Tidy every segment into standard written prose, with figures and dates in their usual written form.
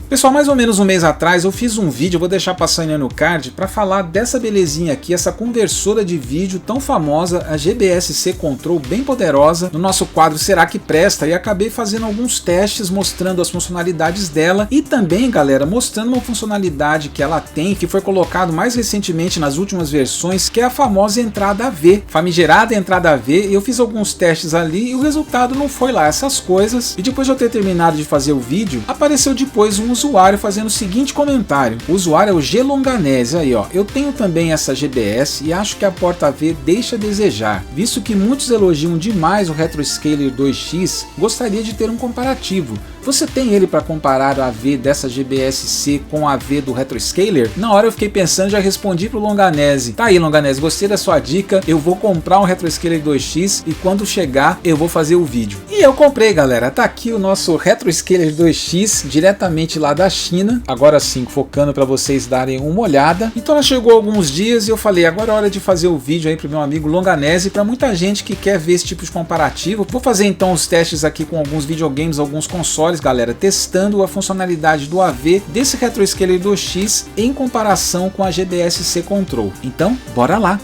Pessoal, mais ou menos um mês atrás eu fiz um vídeo, eu vou deixar passando aí no card, para falar dessa belezinha aqui, essa conversora de vídeo tão famosa, a GBS-C Control, bem poderosa, no nosso quadro Será que Presta? E acabei fazendo alguns testes mostrando as funcionalidades dela e também, galera, mostrando uma funcionalidade que ela tem, que foi colocado mais recentemente nas últimas versões, que é a famosa entrada AV, famigerada entrada AV. Eu fiz alguns testes ali e o resultado não foi lá essas coisas, e depois de eu ter terminado de fazer o vídeo, apareceu depois um usuário fazendo o seguinte comentário. O usuário é o G Longanese, aí ó, eu tenho também essa GBS e acho que a porta AV deixa a desejar, visto que muitos elogiam demais o RetroScaler 2X, gostaria de ter um comparativo. Você tem ele para comparar a AV dessa GBS-C com a AV do RetroScaler? Na hora eu fiquei pensando, já respondi pro Longanese. Tá aí, Longanese, gostei da sua dica, eu vou comprar um RetroScaler 2X e quando chegar eu vou fazer o vídeo. E eu comprei, galera, tá aqui o nosso RetroScaler 2X, diretamente lá da China, agora sim focando para vocês darem uma olhada. Então ela chegou há alguns dias e eu falei, agora é hora de fazer o vídeo aí pro meu amigo Longanese, para muita gente que quer ver esse tipo de comparativo. Vou fazer então os testes aqui com alguns videogames, alguns consoles, galera, testando a funcionalidade do AV desse RetroScaler 2X em comparação com a GBS-C Control. Então, bora lá!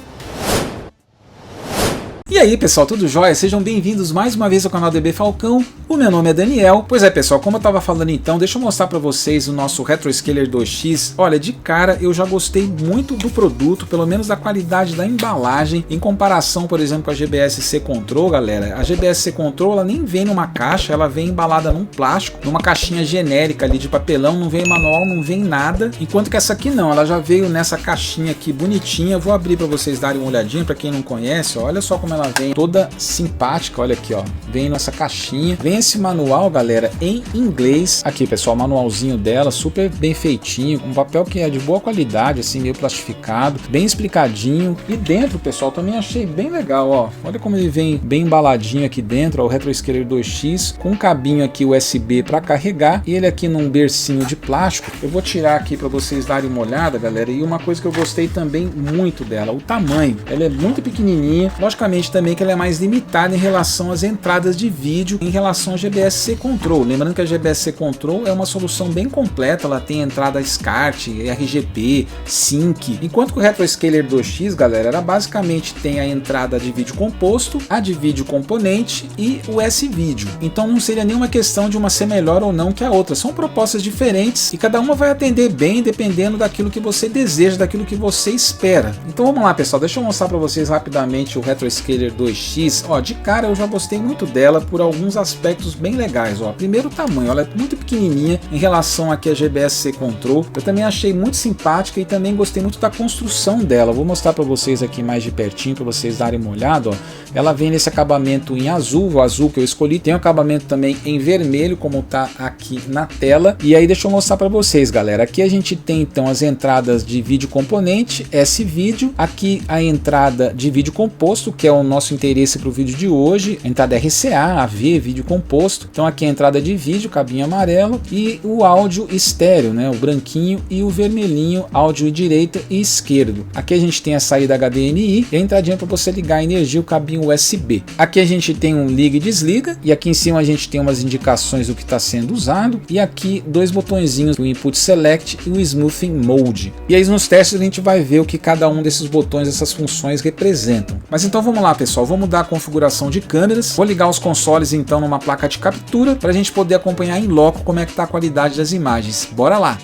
E aí pessoal, tudo jóia? Sejam bem-vindos mais uma vez ao canal DB Falcão. O meu nome é Daniel. Pois é pessoal, como eu estava falando então, deixa eu mostrar para vocês o nosso RetroScaler 2X. Olha, de cara eu já gostei muito do produto, pelo menos da qualidade da embalagem, em comparação, por exemplo, com a GBS-C Control, galera. A GBS-C Control, ela nem vem numa caixa, ela vem embalada num plástico, numa caixinha genérica ali de papelão, não vem manual, não vem nada. Enquanto que essa aqui não, ela já veio nessa caixinha aqui bonitinha. Eu vou abrir para vocês darem uma olhadinha, para quem não conhece, ó, olha só como ela vem toda simpática, olha aqui ó, vem nessa caixinha, vem esse manual, galera, em inglês, aqui pessoal, manualzinho dela, super bem feitinho, com um papel que é de boa qualidade, assim, meio plastificado, bem explicadinho, e dentro, pessoal, também achei bem legal, ó, olha como ele vem bem embaladinho aqui dentro, ó, o RetroScaler 2X, com um cabinho aqui USB para carregar, e ele aqui num bercinho de plástico. Eu vou tirar aqui para vocês darem uma olhada, galera, e uma coisa que eu gostei também muito dela, o tamanho, ela é muito pequenininha, logicamente também que ela é mais limitada em relação às entradas de vídeo em relação à GBS-C Control. Lembrando que a GBS-C Control é uma solução bem completa, ela tem entrada SCART, RGB, Sync, enquanto que o RetroScaler 2X, galera, ela basicamente tem a entrada de vídeo composto, a de vídeo componente e o S-Vídeo. Então não seria nenhuma questão de uma ser melhor ou não que a outra, são propostas diferentes e cada uma vai atender bem dependendo daquilo que você deseja, daquilo que você espera. Então vamos lá pessoal, deixa eu mostrar para vocês rapidamente o RetroScaler 2X. Ó, de cara eu já gostei muito dela por alguns aspectos bem legais, ó. Primeiro o tamanho, ela é muito pequenininha em relação aqui à GBS-C Control. Eu também achei muito simpática e também gostei muito da construção dela. Vou mostrar para vocês aqui mais de pertinho para vocês darem uma olhada, ó. Ela vem nesse acabamento em azul, o azul que eu escolhi. Tem um acabamento também em vermelho, como tá aqui na tela. E aí deixa eu mostrar para vocês, galera. Aqui a gente tem então as entradas de vídeo componente, S-Vídeo. Aqui a entrada de vídeo composto, que é o nosso interesse para o vídeo de hoje, entrada RCA, AV, vídeo composto. Então aqui a entrada de vídeo, cabinho amarelo, e o áudio estéreo, né, o branquinho e o vermelhinho, áudio direita e esquerdo. Aqui a gente tem a saída HDMI e a entradinha para você ligar a energia, o cabinho USB. Aqui a gente tem um liga e desliga, e aqui em cima a gente tem umas indicações do que está sendo usado, e aqui dois botõezinhos, o Input Select e o Smoothing Mode. E aí nos testes a gente vai ver o que cada um desses botões, essas funções representam. Mas então vamos lá pessoal, vamos mudar a configuração de câmeras, vou ligar os consoles então numa placa de captura para a gente poder acompanhar em loco como é que está a qualidade das imagens. Bora lá!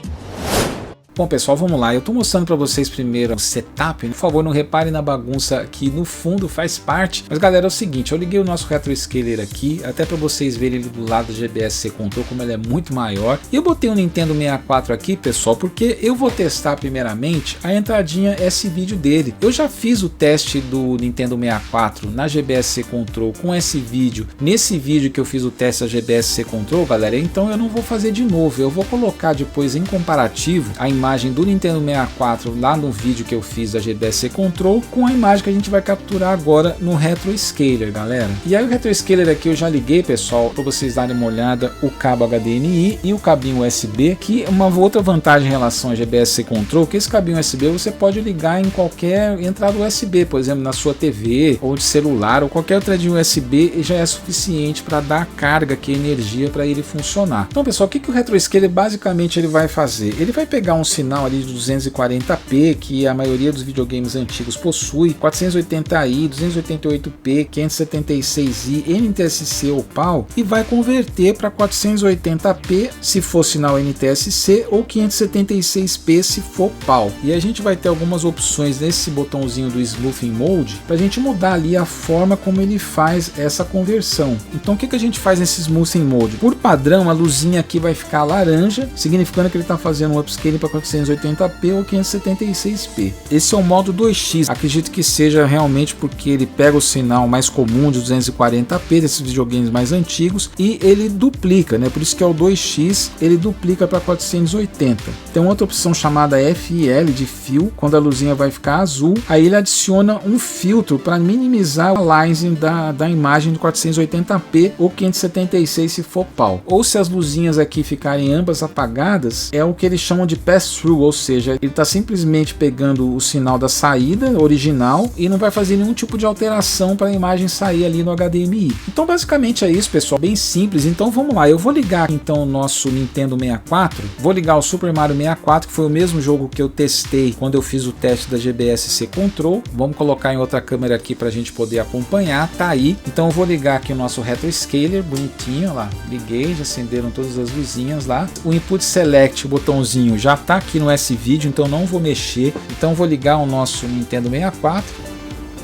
Bom pessoal, vamos lá, eu estou mostrando para vocês primeiro o setup, por favor não reparem na bagunça que no fundo faz parte, mas galera é o seguinte, eu liguei o nosso RetroScaler aqui, até para vocês verem ele do lado do GBS-C Control como ele é muito maior, e eu botei o Nintendo 64 aqui pessoal, porque eu vou testar primeiramente a entradinha S-Vídeo dele. Eu já fiz o teste do Nintendo 64 na GBS-C Control com S-Vídeo, nesse vídeo que eu fiz o teste da GBS-C Control, galera, então eu não vou fazer de novo, eu vou colocar depois em comparativo a imagem imagem do Nintendo 64 lá no vídeo que eu fiz da GBS Control com a imagem que a gente vai capturar agora no Retro Scaler, galera. E aí o Retro Scaler aqui eu já liguei, pessoal, para vocês darem uma olhada, o cabo HDMI e o cabinho USB, que uma outra vantagem em relação à GBS Control, que esse cabinho USB você pode ligar em qualquer entrada USB, por exemplo, na sua TV ou de celular ou qualquer outra de USB, e já é suficiente para dar carga, que é energia para ele funcionar. Então, pessoal, o que o Retro Scaler basicamente ele vai fazer? Ele vai pegar um sinal ali de 240p, que a maioria dos videogames antigos possui, 480i, 288p, 576i, NTSC ou PAL, e vai converter para 480p se for sinal NTSC ou 576p se for PAL. E a gente vai ter algumas opções nesse botãozinho do Smoothing Mode para a gente mudar ali a forma como ele faz essa conversão. Então o que a gente faz nesse Smoothing Mode? Por padrão, a luzinha aqui vai ficar laranja, significando que ele está fazendo um upscaling para 480p ou 576p. Esse é o modo 2x. Acredito que seja realmente porque ele pega o sinal mais comum de 240p desses videogames mais antigos e ele duplica, né? Por isso que é o 2x, ele duplica para 480. Tem outra opção chamada FIL de fio, quando a luzinha vai ficar azul, aí ele adiciona um filtro para minimizar o aliasing da imagem de 480p ou 576 se for PAL. Ou se as luzinhas aqui ficarem ambas apagadas, é o que eles chamam de pass-through, ou seja, ele está simplesmente pegando o sinal da saída original e não vai fazer nenhum tipo de alteração para a imagem sair ali no HDMI. Então basicamente é isso, pessoal, bem simples. Então vamos lá, eu vou ligar então o nosso Nintendo 64, vou ligar o Super Mario 64, que foi o mesmo jogo que eu testei quando eu fiz o teste da GBS Control. Vamos colocar em outra câmera aqui para a gente poder acompanhar, tá aí. Então eu vou ligar aqui o nosso Retro Scaler, bonitinho, lá, liguei, já acenderam todas as luzinhas lá. O Input Select, o botãozinho, já tá aqui no S-Video, então não vou mexer. Então vou ligar o nosso Nintendo 64,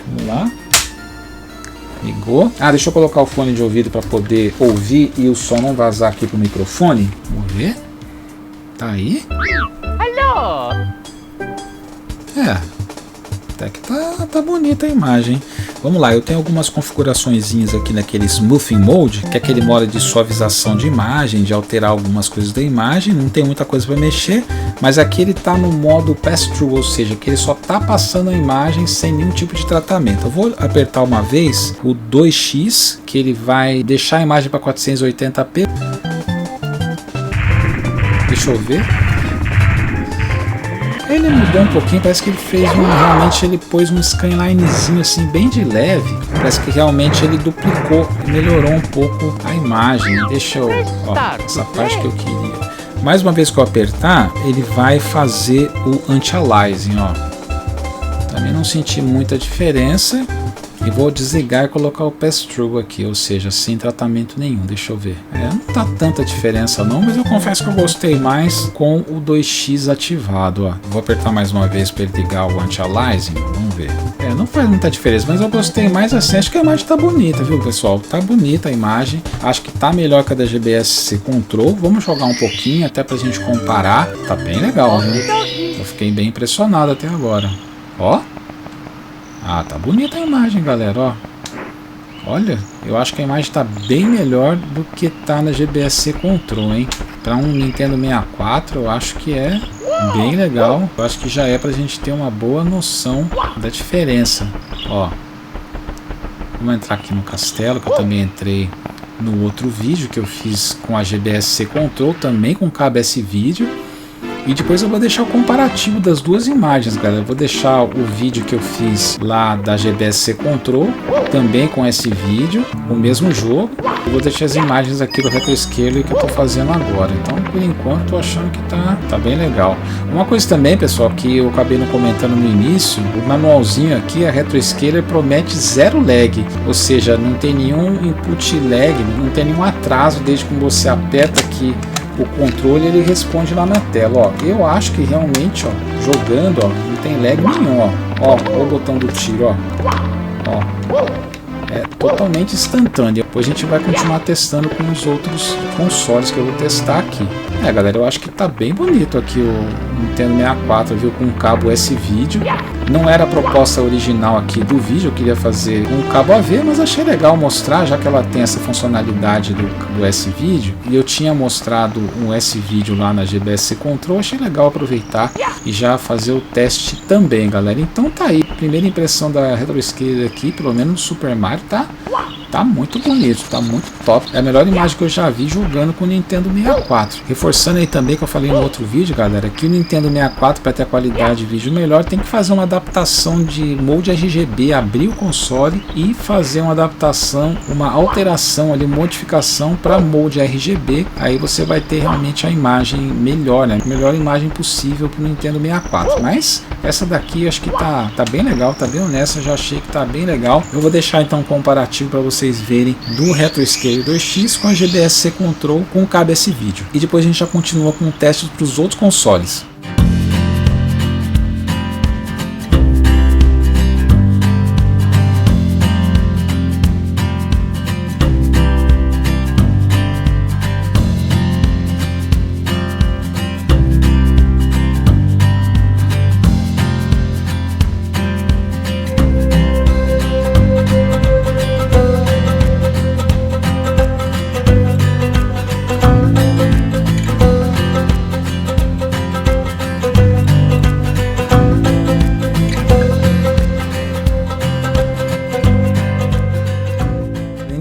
vamos lá. Ligou. Ah, deixa eu colocar o fone de ouvido para poder ouvir e o som não vazar aqui pro microfone. Vamos ver. Tá aí? Alô? É, até que tá bonita a imagem. Vamos lá, eu tenho algumas configuraçõezinhas aqui naquele Smoothing Mode, que é aquele modo de suavização de imagem, de alterar algumas coisas da imagem. Não tem muita coisa para mexer, mas aqui ele está no modo pass-through, ou seja, que ele só está passando a imagem sem nenhum tipo de tratamento. Eu vou apertar uma vez o 2x, que ele vai deixar a imagem para 480p. Deixa eu ver. Ele mudou um pouquinho, parece que ele fez realmente ele pôs um scanlinezinho assim bem de leve. Parece que realmente ele duplicou e melhorou um pouco a imagem. Deixa eu, ó, essa parte que eu queria. Mais uma vez que eu apertar, ele vai fazer o anti-aliasing, ó. Também não senti muita diferença. E vou desligar e colocar o pass-through aqui, ou seja, sem tratamento nenhum. Deixa eu ver. Não tá tanta diferença não, mas eu confesso que eu gostei mais com o 2x ativado, ó. Vou apertar mais uma vez para ele ligar o anti-aliasing. Vamos ver. Não faz muita diferença, mas eu gostei mais assim. Acho que a imagem tá bonita, viu, pessoal? Tá bonita a imagem. Acho que tá melhor que a da GBS Control. Vamos jogar um pouquinho até pra gente comparar. Tá bem legal, viu? Eu fiquei bem impressionado até agora. Ó. Ah, tá bonita a imagem, galera, ó. Olha, eu acho que a imagem tá bem melhor do que tá na GBS Control, hein? Para um Nintendo 64, eu acho que é bem legal. Eu acho que já é pra gente ter uma boa noção da diferença. Ó, vamos entrar aqui no castelo, que eu também entrei no outro vídeo que eu fiz com a GBS Control, também com cabo S-Video. E depois eu vou deixar o comparativo das duas imagens, galera. Eu vou deixar o vídeo que eu fiz lá da GBS Control, também com esse vídeo, o mesmo jogo. Eu vou deixar as imagens aqui do Retro Scaler que eu tô fazendo agora. Então, por enquanto, tô achando que tá bem legal. Uma coisa também, pessoal, que eu acabei não comentando no início, o manualzinho aqui, a Retro Scaler promete 0 lag. Ou seja, não tem nenhum input lag, não tem nenhum atraso desde que você aperta aqui o controle, ele responde lá na tela, ó. Eu acho que realmente, ó, jogando, ó, não tem lag nenhum, ó. Ó, o botão do tiro, ó. É totalmente instantâneo. Depois a gente vai continuar testando com os outros consoles que eu vou testar aqui. Galera, eu acho que tá bem bonito aqui o Nintendo 64, viu, com cabo S-Video. Não era a proposta original aqui do vídeo, eu queria fazer um cabo AV, mas achei legal mostrar, já que ela tem essa funcionalidade do S-Video, e eu tinha mostrado um S-Video lá na GBS Control, achei legal aproveitar e já fazer o teste também, galera. Então tá aí, primeira impressão da Retroscaler aqui, pelo menos no Super Mario, tá muito bonito, tá muito top. É a melhor imagem que eu já vi jogando com o Nintendo 64. Reforçando aí também que eu falei no outro vídeo, galera, que o Nintendo 64, para ter a qualidade de vídeo melhor, tem que fazer uma adaptação de molde RGB, abrir o console e fazer uma adaptação, uma alteração ali, modificação para molde RGB. Aí você vai ter realmente a imagem melhor, né? Melhor imagem possível para o Nintendo 64. Mas essa daqui eu acho que tá bem legal, tá bem honesta, já achei que tá bem legal. Eu vou deixar então um comparativo para vocês verem do Retroscaler 2X com a GBS Control com o cabo S-Video. E depois a gente já continua com o teste para os outros consoles.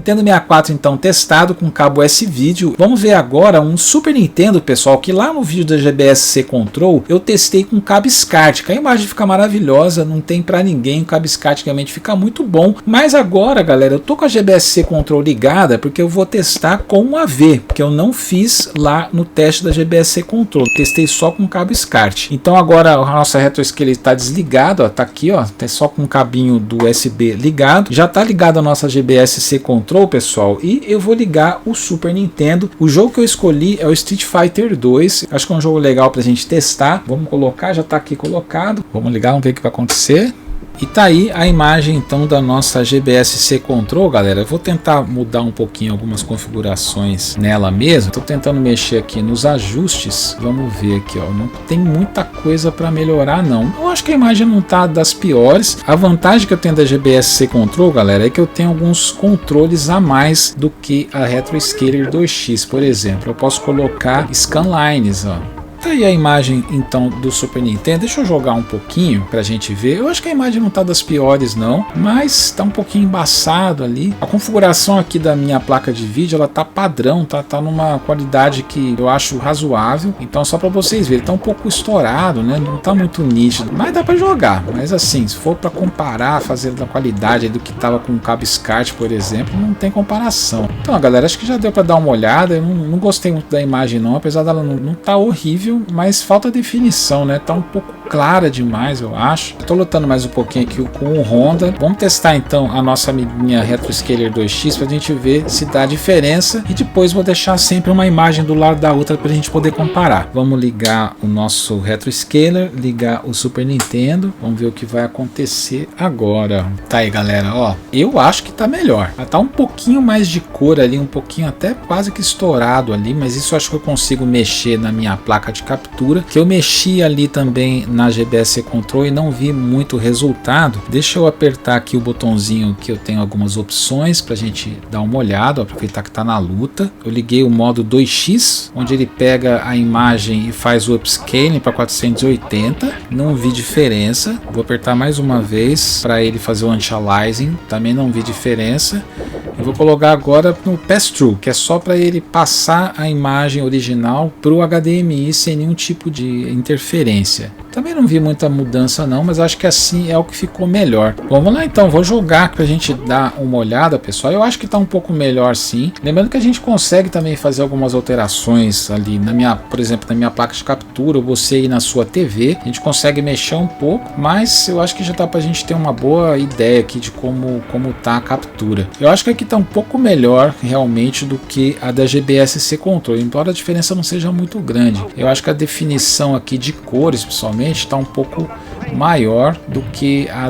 Nintendo 64 então testado com cabo S-Video. Vamos ver agora um Super Nintendo, pessoal, que lá no vídeo da GBS Control eu testei com cabo SCART, que a imagem fica maravilhosa, não tem pra ninguém, o cabo SCART realmente fica muito bom. Mas agora, galera, eu tô com a GBS Control ligada porque eu vou testar com um AV, que eu não fiz lá no teste da GBS Control, testei só com cabo SCART. Então agora a nossa Retroscaler está desligada, ó, tá aqui, ó, tá só com o cabinho do USB ligado. Já tá ligada a nossa GBS Control, pessoal, e eu vou ligar o Super Nintendo. O jogo que eu escolhi é o Street Fighter 2. Acho que é um jogo legal pra gente testar. Vamos colocar, já tá aqui colocado. Vamos ligar, vamos ver o que vai acontecer. E tá aí a imagem então da nossa GBS Control, galera. Eu vou tentar mudar um pouquinho algumas configurações nela mesmo. Tô tentando mexer aqui nos ajustes. Vamos ver aqui, ó. Não tem muita coisa para melhorar não. Eu acho que a imagem não tá das piores. A vantagem que eu tenho da GBS Control, galera, é que eu tenho alguns controles a mais do que a Retroscaler 2X, por exemplo. Eu posso colocar scanlines, ó. Tá aí a imagem então do Super Nintendo. Deixa eu jogar um pouquinho pra gente ver. Eu acho que a imagem não tá das piores não, mas tá um pouquinho embaçado ali. A configuração aqui da minha placa de vídeo, ela tá padrão, tá numa qualidade que eu acho razoável. Então só pra vocês verem, tá um pouco estourado, né? Não tá muito nítido, mas dá pra jogar. Mas assim, se for pra comparar, fazer da qualidade do que tava com o cabo SCART, por exemplo, não tem comparação. Então, galera, acho que já deu pra dar uma olhada. Eu não gostei muito da imagem não, apesar dela não tá horrível, mas falta definição, né? Tá um pouco clara demais, eu acho. Tô lutando mais um pouquinho aqui com o Honda. Vamos testar então a nossa amiguinha Retroscaler 2X pra gente ver se dá diferença, e depois vou deixar sempre uma imagem do lado da outra pra gente poder comparar. Vamos ligar o nosso Retroscaler, ligar o Super Nintendo, vamos ver o que vai acontecer agora. Tá aí, galera, ó, eu acho que tá melhor. Tá um pouquinho mais de cor ali, um pouquinho até quase que estourado ali, mas isso eu acho que eu consigo mexer na minha placa de captura, que eu mexi ali também na GBS Control e não vi muito resultado. Deixa eu apertar aqui o botãozinho que eu tenho algumas opções pra gente dar uma olhada, aproveitar que tá na luta. Eu liguei o modo 2x, onde ele pega a imagem e faz o upscaling para 480, não vi diferença. Vou apertar mais uma vez para ele fazer o anti-aliasing, também não vi diferença. Eu vou colocar agora no pass-through, que é só para ele passar a imagem original para o HDMI sem nenhum tipo de interferência. Também não vi muita mudança não, mas acho que assim é o que ficou melhor. Bom, vamos lá então, vou jogar pra gente dar uma olhada, pessoal. Eu acho que tá um pouco melhor sim. Lembrando que a gente consegue também fazer algumas alterações ali na minha, por exemplo, na minha placa de captura, ou você ir na sua TV. A gente consegue mexer um pouco, mas eu acho que já dá pra gente ter uma boa ideia aqui de como tá a captura. Eu acho que aqui tá um pouco melhor realmente do que a da GBS Control, embora a diferença não seja muito grande. Eu acho que a definição aqui de cores, pessoalmente, está um pouco maior do que a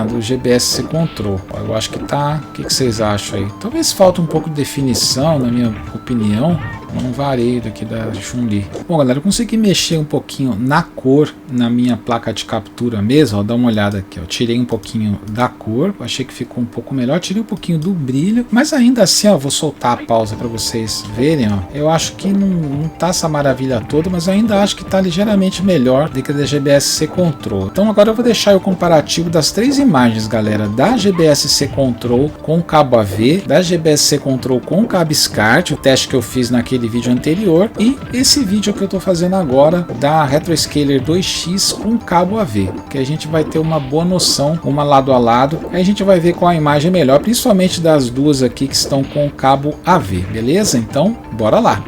do GBS Control. Eu acho que tá. O que vocês acham aí? Talvez falte um pouco de definição, na minha opinião. um vareio daqui da Chun-Li. Bom, galera, eu consegui mexer um pouquinho na cor na minha placa de captura mesmo, ó, dá uma olhada aqui, ó. Tirei um pouquinho da cor, achei que ficou um pouco melhor, tirei um pouquinho do brilho, mas ainda assim, ó, vou soltar a pausa para vocês verem, ó. Eu acho que não tá essa maravilha toda, mas eu ainda acho que tá ligeiramente melhor do que a da GBS-C Control. Então agora eu vou deixar o comparativo das 3 imagens, galera, da GBS-C Control com cabo AV, da GBS-C Control com cabo SCART, o teste que eu fiz naquele vídeo anterior, e esse vídeo que eu tô fazendo agora da Retroscaler 2X com cabo AV, que a gente vai ter uma boa noção, uma lado a lado, aí a gente vai ver qual a imagem é melhor, principalmente das duas aqui que estão com cabo AV, beleza? Então, bora lá!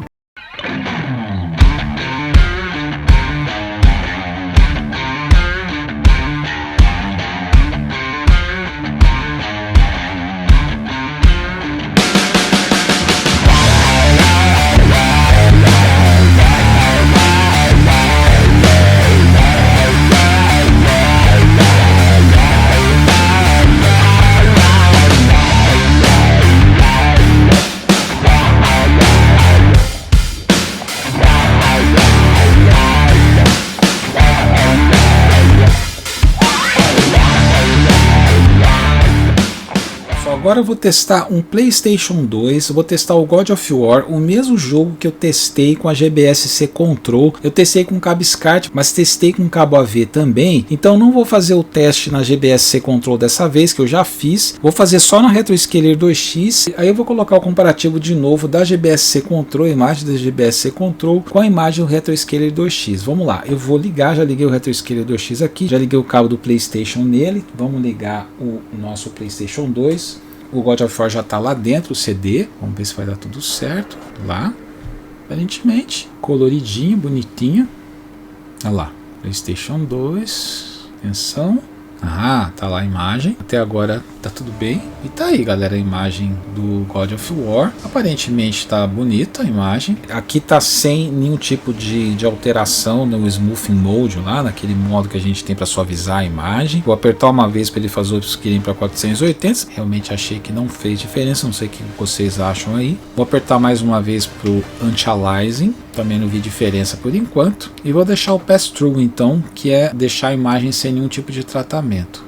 Agora eu vou testar um PlayStation 2, vou testar o God of War, o mesmo jogo que eu testei com a GBS-C Control. Eu testei com cabo SCART, mas testei com cabo AV também. Então não vou fazer o teste na GBS-C Control dessa vez, que eu já fiz. Vou fazer só na Retroscaler 2X. Aí eu vou colocar o comparativo de novo da GBS-C Control, a imagem da GBS-C Control com a imagem do Retroscaler 2X. Vamos lá, eu vou ligar, já liguei o Retroscaler 2X aqui, já liguei o cabo do PlayStation nele. Vamos ligar o nosso PlayStation 2. O God of War já está lá dentro, o CD. Vamos ver se vai dar tudo certo. Lá, aparentemente, coloridinho, bonitinho. Olha lá, PlayStation 2. Atenção. Ah, tá lá a imagem. Até agora tá tudo bem. E tá aí, galera, a imagem do God of War. Aparentemente tá bonita a imagem. Aqui tá sem nenhum tipo de alteração no Smoothing Mode lá, naquele modo que a gente tem para suavizar a imagem. Vou apertar uma vez para ele fazer o upscaling para 480. Realmente achei que não fez diferença. Não sei o que vocês acham aí. Vou apertar mais uma vez pro Anti-Aliasing. Também não vi diferença por enquanto. E vou deixar o Pass-Through então, que é deixar a imagem sem nenhum tipo de tratamento.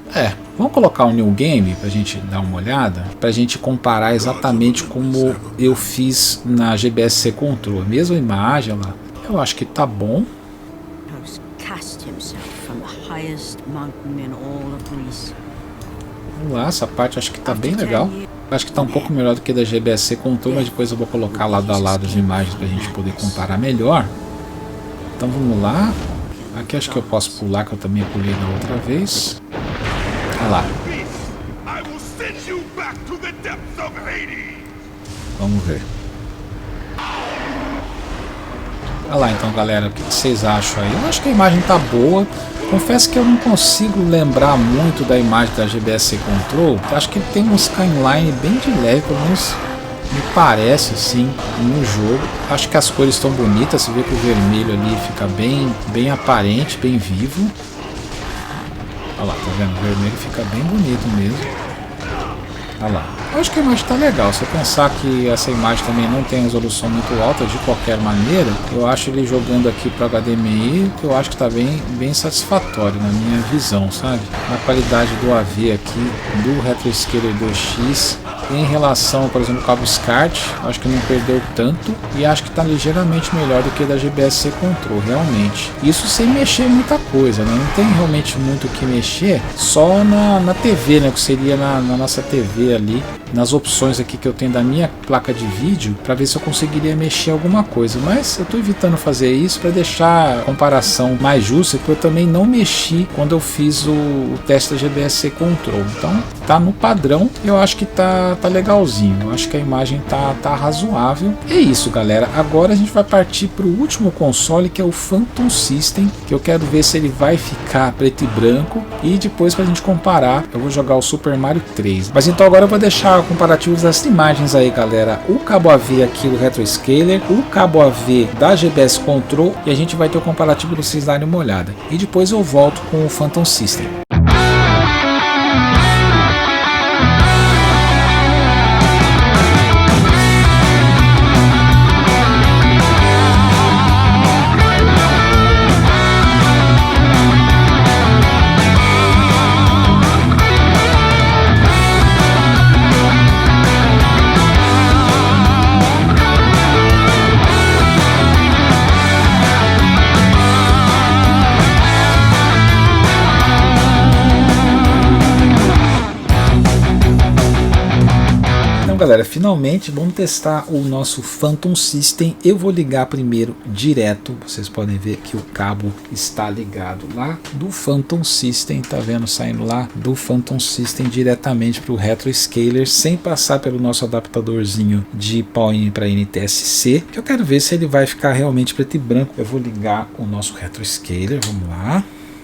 Vamos colocar o New Game pra gente dar uma olhada, pra gente comparar exatamente como eu fiz na GBS-C Control. A mesma imagem lá. Eu acho que tá bom. Vamos lá, essa parte acho que tá bem legal. Acho que tá um pouco melhor do que da GBS-C Control, mas depois eu vou colocar lado a lado as imagens pra gente poder comparar melhor. Então vamos lá. Aqui acho que eu posso pular, que eu também pulei da outra vez. Olha lá. Vamos ver. Olha lá então, galera, o que vocês acham aí? Eu acho que a imagem tá boa. Confesso que eu não consigo lembrar muito da imagem da GBS-C Control. Acho que ele tem um skyline bem de leve, pelo menos me parece assim no jogo. Acho que as cores estão bonitas. Você vê que o vermelho ali fica bem aparente, bem vivo. Olha lá, tá vendo? O vermelho fica bem bonito mesmo. Olha lá. Eu acho que a imagem está legal. Se eu pensar que essa imagem também não tem resolução muito alta, de qualquer maneira, eu acho ele jogando aqui para HDMI, que eu acho que está bem satisfatório na minha visão, sabe? Na qualidade do AV aqui, do Retroscaler 2X, em relação, por exemplo, ao cabo SCART, acho que não perdeu tanto e acho que está ligeiramente melhor do que da GBS-C Control, realmente. Isso sem mexer muita coisa, né? Não tem realmente muito o que mexer, só na TV, né? Que seria na nossa TV ali, nas opções aqui que eu tenho da minha placa de vídeo, para ver se eu conseguiria mexer alguma coisa, mas eu estou evitando fazer isso para deixar a comparação mais justa, porque eu também não mexi quando eu fiz o teste da GBS-C Control. Então tá no padrão, eu acho que tá legalzinho, eu acho que a imagem tá razoável. É isso, galera. Agora a gente vai partir para o último console, que é o Phantom System, que eu quero ver se ele vai ficar preto e branco, e depois pra gente comparar, eu vou jogar o Super Mario 3. Mas então agora eu vou deixar comparativos das imagens aí, galera. O cabo AV aqui do Retroscaler, o cabo AV da GBS Control, e a gente vai ter o comparativo para vocês darem uma olhada. E depois eu volto com o Phantom System. galera, finalmente vamos testar o nosso Phantom System. Eu vou ligar primeiro direto, vocês podem ver que o cabo está ligado lá do Phantom System, tá vendo, saindo lá do Phantom System diretamente para o Retro Scaler, sem passar pelo nosso adaptadorzinho de PAL-M para NTSC, que eu quero ver se ele vai ficar realmente preto e branco. Eu vou ligar o nosso Retro Scaler, vamos lá,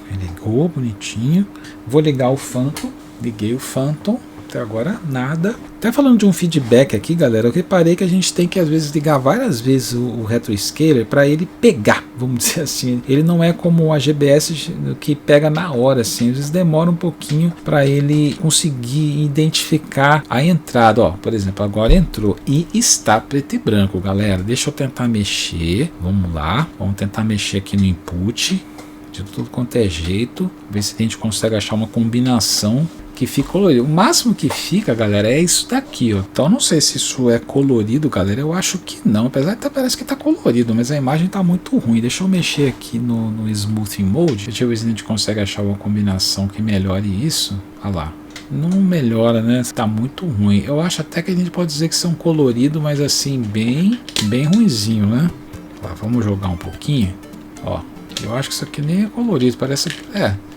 ele ligou bonitinho, vou ligar o Phantom, liguei o Phantom. Até agora nada. Até falando de um feedback aqui, galera, eu reparei que a gente tem que às vezes ligar várias vezes o Retro Scaler para ele pegar, vamos dizer assim. Ele não é como a GBS que pega na hora, assim. Às vezes demora um pouquinho para ele conseguir identificar a entrada. Ó, por exemplo, agora entrou e está preto e branco, galera. Deixa eu tentar mexer. Vamos lá. Vamos tentar mexer aqui no input de tudo quanto é jeito. Ver se a gente consegue achar uma combinação que fica colorido. O máximo que fica, galera, é isso daqui, ó. Então não sei se isso é colorido, galera. Eu acho que não, apesar de parece que tá colorido, mas a imagem tá muito ruim. Deixa eu mexer aqui no Smoothing Mode. Deixa eu ver se a gente consegue achar uma combinação que melhore isso. Olha lá. Não melhora, né? Tá muito ruim. Eu acho até que a gente pode dizer que são colorido, mas assim, bem ruinzinho, né? Lá, vamos jogar um pouquinho. Ó, eu acho que isso aqui nem é colorido, parece que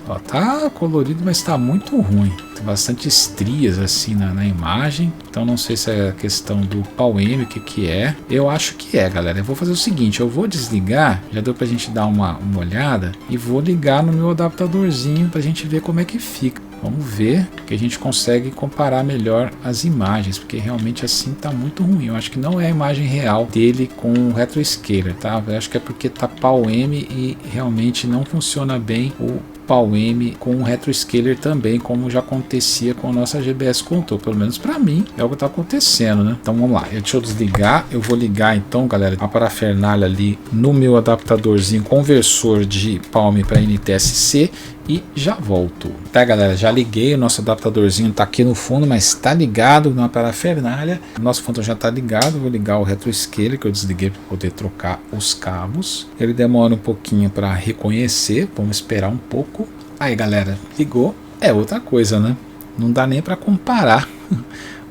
ó, tá colorido, mas tá muito ruim. Tem bastante estrias assim na imagem. Então não sei se é a questão do PAL-M, o que é. Eu acho que é, galera. Eu vou fazer o seguinte, eu vou desligar, já deu pra gente dar uma olhada, e vou ligar no meu adaptadorzinho pra gente ver como é que fica. Vamos ver que a gente consegue comparar melhor as imagens, porque realmente assim tá muito ruim. Eu acho que não é a imagem real dele com o Retro Scaler, tá? Eu acho que é porque tá PAL-M e realmente não funciona bem o PAL-M com o Retro Scaler também, como já acontecia com a nossa GBS Control. Pelo menos para mim é o que está acontecendo, né? Então vamos lá, deixa eu desligar. Eu vou ligar então, galera, a parafernália ali no meu adaptadorzinho conversor de PAL-M para NTSC e já volto. Tá, galera, já liguei, o nosso adaptadorzinho tá aqui no fundo, mas tá ligado na parafernália. O nosso Phantom já tá ligado. Vou ligar o Retro Scaler que eu desliguei para poder trocar os cabos. Ele demora um pouquinho para reconhecer, vamos esperar um pouco. Aí, galera, ligou. É outra coisa, né? Não dá nem para comparar.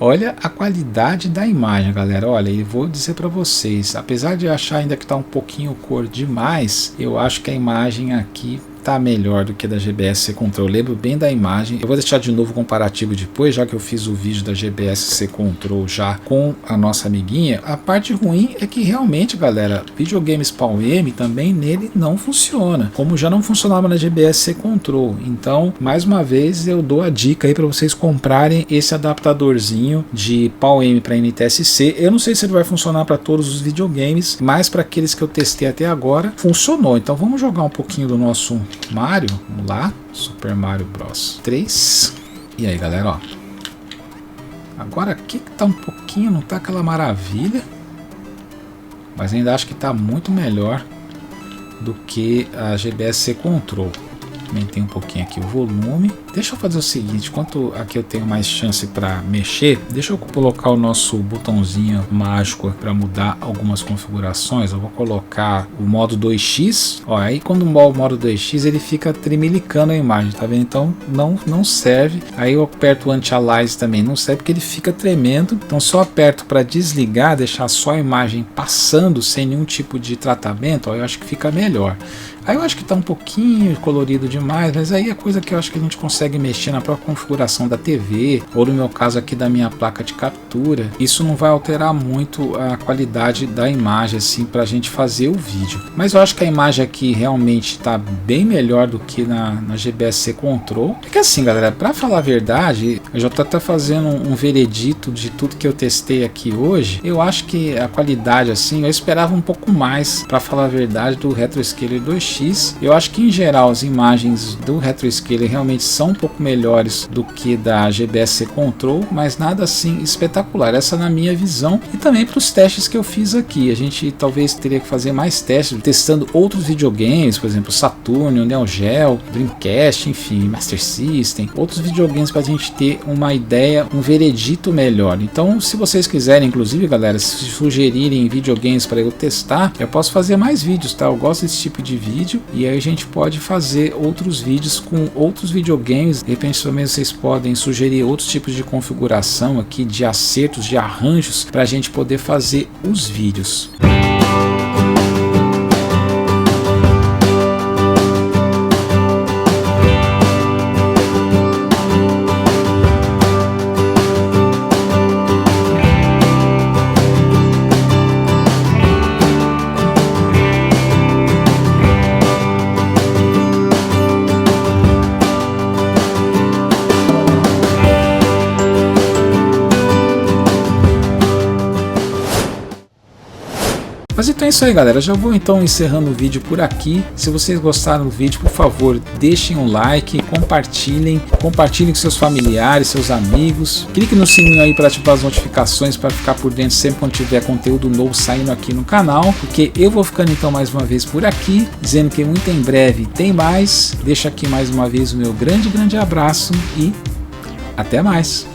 Olha a qualidade da imagem, galera. Olha, e vou dizer para vocês, apesar de achar ainda que tá um pouquinho cor demais, eu acho que a imagem aqui tá melhor do que da GBS Control. Eu lembro bem da imagem. Eu vou deixar de novo o comparativo depois, já que eu fiz o vídeo da GBS Control já com a nossa amiguinha. A parte ruim é que realmente, galera, videogames PAL-M também nele não funciona, como já não funcionava na GBS Control. Então, mais uma vez, eu dou a dica aí para vocês comprarem esse adaptadorzinho de PAL-M para NTSC. Eu não sei se ele vai funcionar para todos os videogames, mas para aqueles que eu testei até agora, funcionou. Então, vamos jogar um pouquinho do nosso Mario, vamos lá, Super Mario Bros 3. E aí, galera, ó. Agora aqui que tá um pouquinho, não tá aquela maravilha, mas ainda acho que tá muito melhor do que a GBS Control. Aumentei um pouquinho aqui o volume. Deixa eu fazer o seguinte, enquanto aqui eu tenho mais chance para mexer, deixa eu colocar o nosso botãozinho mágico para mudar algumas configurações. Eu vou colocar o modo 2x, ó, aí quando o modo 2x ele fica tremelicando a imagem, tá vendo? Então não serve. Aí eu aperto o anti-alias também, não serve porque ele fica tremendo. Então só aperto para desligar, deixar só a imagem passando sem nenhum tipo de tratamento, ó, eu acho que fica melhor. Aí eu acho que está um pouquinho colorido demais, mas aí é coisa que eu acho que a gente consegue mexer na própria configuração da TV, ou no meu caso aqui da minha placa de captura. Isso não vai alterar muito a qualidade da imagem assim para a gente fazer o vídeo. Mas eu acho que a imagem aqui realmente está bem melhor do que na GBS Control. É que assim, galera, para falar a verdade, eu já estou até fazendo um veredito de tudo que eu testei aqui hoje. Eu acho que a qualidade assim, eu esperava um pouco mais, para falar a verdade, do Retro Scaler 2X. Eu acho que em geral as imagens do Retro Scaler realmente são um pouco melhores do que da GBS Control, mas nada assim espetacular, essa na minha visão. E também para os testes que eu fiz aqui, a gente talvez teria que fazer mais testes, testando outros videogames, por exemplo Saturn, Neo Geo, Dreamcast, enfim, Master System, outros videogames para a gente ter uma ideia, um veredito melhor. Então se vocês quiserem, inclusive, galera, se sugerirem videogames para eu testar, eu posso fazer mais vídeos, tá? Eu gosto desse tipo de vídeo. E aí a gente pode fazer outros vídeos com outros videogames desenhos. De repente também vocês podem sugerir outros tipos de configuração aqui, de acertos, de arranjos, para a gente poder fazer os vídeos. Mas então é isso aí, galera, já vou então encerrando o vídeo por aqui. Se vocês gostaram do vídeo, por favor, deixem um like, compartilhem com seus familiares, seus amigos. Clique no sininho aí para ativar as notificações, para ficar por dentro sempre quando tiver conteúdo novo saindo aqui no canal. Porque eu vou ficando então mais uma vez por aqui, dizendo que muito em breve tem mais. Deixo aqui mais uma vez o meu grande abraço e até mais.